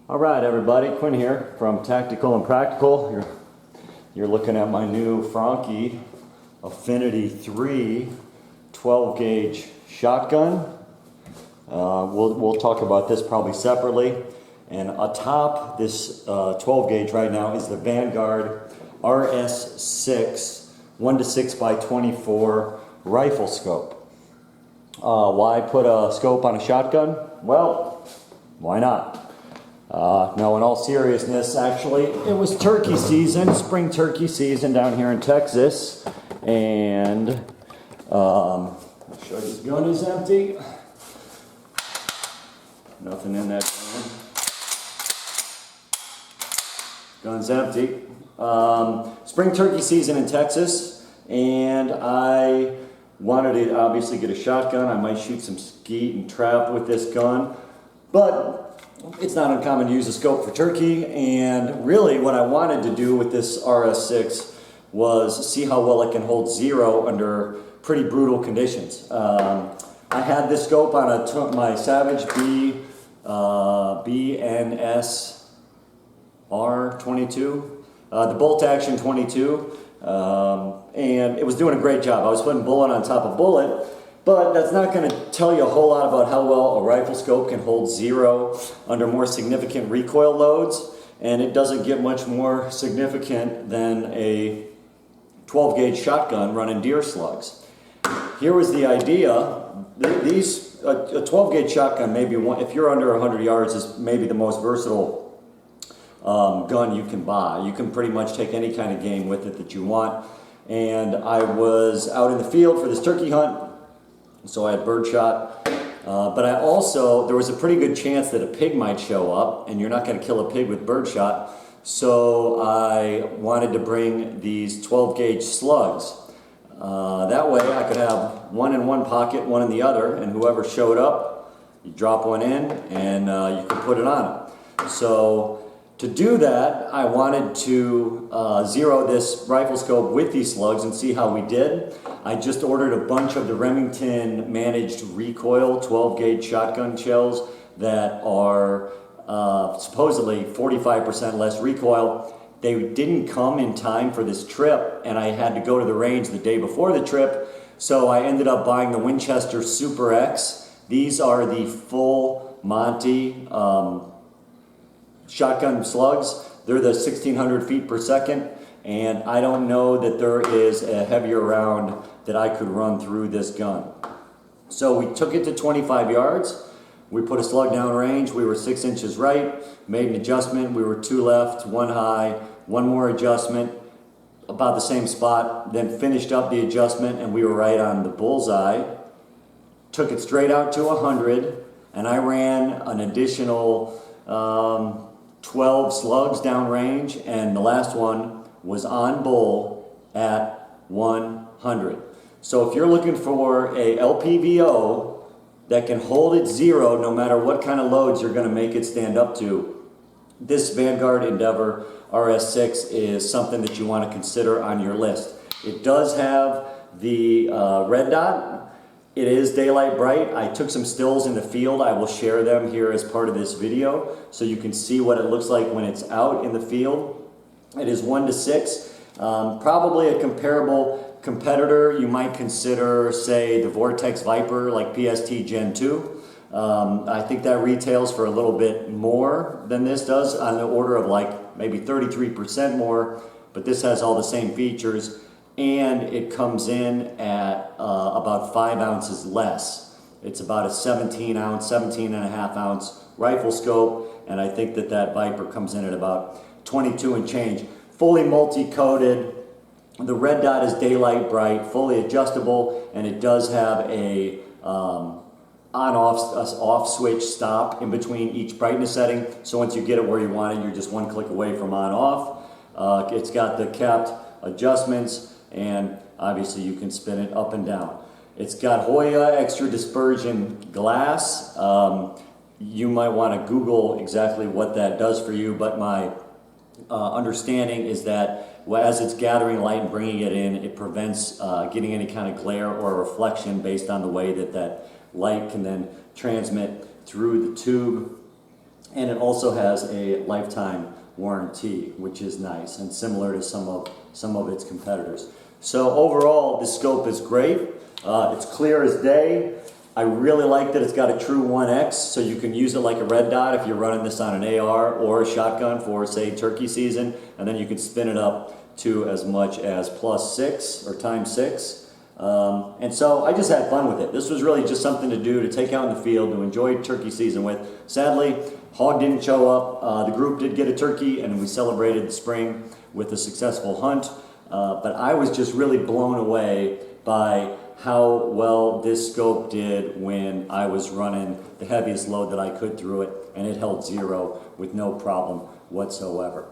All right, everybody, Quinn here from Tactical and Practical. You're looking at my new Franke Affinity 3 12 gauge shotgun. We'll talk about this probably separately. And atop this 12 gauge right now is the Vanguard RS VI 1:6x24 Riflescope. Why put a scope on a shotgun? Well, why not? No, in all seriousness, actually, it was turkey season, spring turkey season down here in Texas, and I'll show you this gun is empty. Nothing in that gun. Gun's empty. Spring turkey season in Texas, and I wanted to obviously get a shotgun. I might shoot some skeet and trap with this gun, but it's not uncommon to use a scope for turkey, and really what I wanted to do with this RS6 was see how well it can hold zero under pretty brutal conditions. I had this scope on my Savage BNS R22, the bolt action 22, and it was doing a great job. I was putting bullet on top of bullet, but that's not going to tell you a whole lot about how well a rifle scope can hold zero under more significant recoil loads, and it doesn't get much more significant than a 12 gauge shotgun running deer slugs. Here was the idea. A 12 gauge shotgun, maybe if you're under 100 yards, is maybe the most versatile gun you can buy. You can pretty much take any kind of game with it that you want. And I was out in the field for this turkey hunt, so I had birdshot, but there was a pretty good chance that a pig might show up, and you're not going to kill a pig with birdshot, so I wanted to bring these 12 gauge slugs. That way I could have one in one pocket, one in the other, and whoever showed up, you drop one in, and you can put it on it. So to do that, I wanted to zero this rifle scope with these slugs and see how we did. I just ordered a bunch of the Remington managed recoil 12 gauge shotgun shells that are supposedly 45% less recoil. They didn't come in time for this trip, and I had to go to the range the day before the trip, so I ended up buying the Winchester Super X. These are the full Monty shotgun slugs. They're the 1600 feet per second, and I don't know that there is a heavier round that I could run through this gun. So we took it to 25 yards. We put a slug down range. We were 6 inches right, made an adjustment. We were 2 left, 1 high, 1 more adjustment, about the same spot, then finished up the adjustment, and we were right on the bullseye. Took it straight out to 100, and I ran an additional 12 slugs down range, and the last one was on bull at 100. So if you're looking for a Lpvo that can hold it zero no matter what kind of loads you're going to make it stand up to, this Vanguard Endeavor RS6 is something that you want to consider on your list. It does have the red dot. It is daylight bright. I took some stills in the field. I will share them here as part of this video so you can see what it looks like when it's out in the field. It is 1:6. Probably a comparable competitor you might consider, say, the Vortex Viper, like PST Gen 2. I think that retails for a little bit more than this does, on the order of like maybe 33% more, but this has all the same features, and it comes in at about 5 ounces less. It's about a 17 and a half ounce rifle scope, and I think that Viper comes in at about 22 and change. Fully multi-coated. The red dot is daylight bright, fully adjustable, and it does have a on-off switch stop in between each brightness setting. So once you get it where you want it, you're just 1 click away from on-off. It's got the capped adjustments, and obviously you can spin it up and down. It's got Hoya extra dispersion glass. You might want to Google exactly what that does for you, but my understanding is that as it's gathering light and bringing it in, it prevents getting any kind of glare or reflection based on the way that light can then transmit through the tube and it also has a lifetime warranty, which is nice and similar to some of its competitors. So overall, this scope is great. It's clear as day. I really like that it's got a true 1X, so you can use it like a red dot if you're running this on an AR or a shotgun for, say, turkey season, and then you can spin it up to as much as +6 or ×6. And so I just had fun with it. This was really just something to do, to take out in the field, to enjoy turkey season with. Sadly, hog didn't show up. The group did get a turkey, and we celebrated the spring with a successful hunt. But I was just really blown away by how well this scope did when I was running the heaviest load that I could through it, and it held 0 with no problem whatsoever.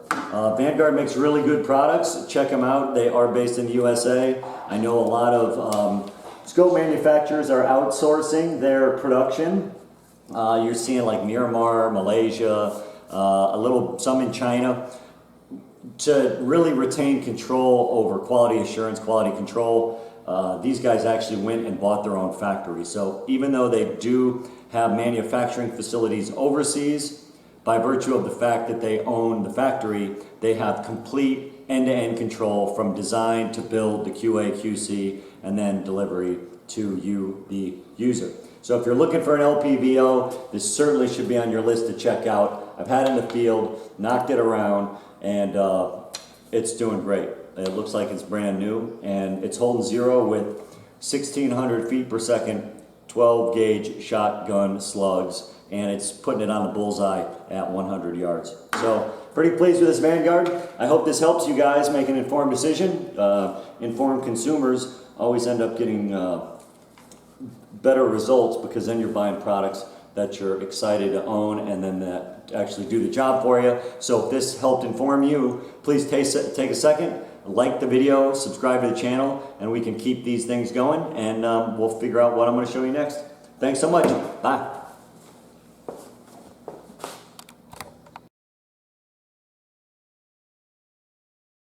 Vanguard makes really good products. Check them out. They are based in the USA. I know a lot of scope manufacturers are outsourcing their production. You're seeing like Myanmar, Malaysia, some in China, to really retain control over quality assurance, quality control. These guys actually went and bought their own factory. So even though they do have manufacturing facilities overseas, by virtue of the fact that they own the factory, they have complete end-to-end control from design to build, the QA, QC, and then delivery to you, the user. So if you're looking for an Lpvo, this certainly should be on your list to check out. I've had it in the field, knocked it around, and it's doing great. It looks like it's brand new, and it's holding 0 with 1,600 feet per second, 12 gauge shotgun slugs, and it's putting it on the bullseye at 100 yards. So pretty pleased with this Vanguard. I hope this helps you guys make an informed decision. Informed consumers always end up getting better results, because then you're buying products that you're excited to own and then that actually do the job for you. So if this helped inform you, please take a second, like the video, subscribe to the channel, and we can keep these things going, and we'll figure out what I'm going to show you next. Thanks so much. Bye.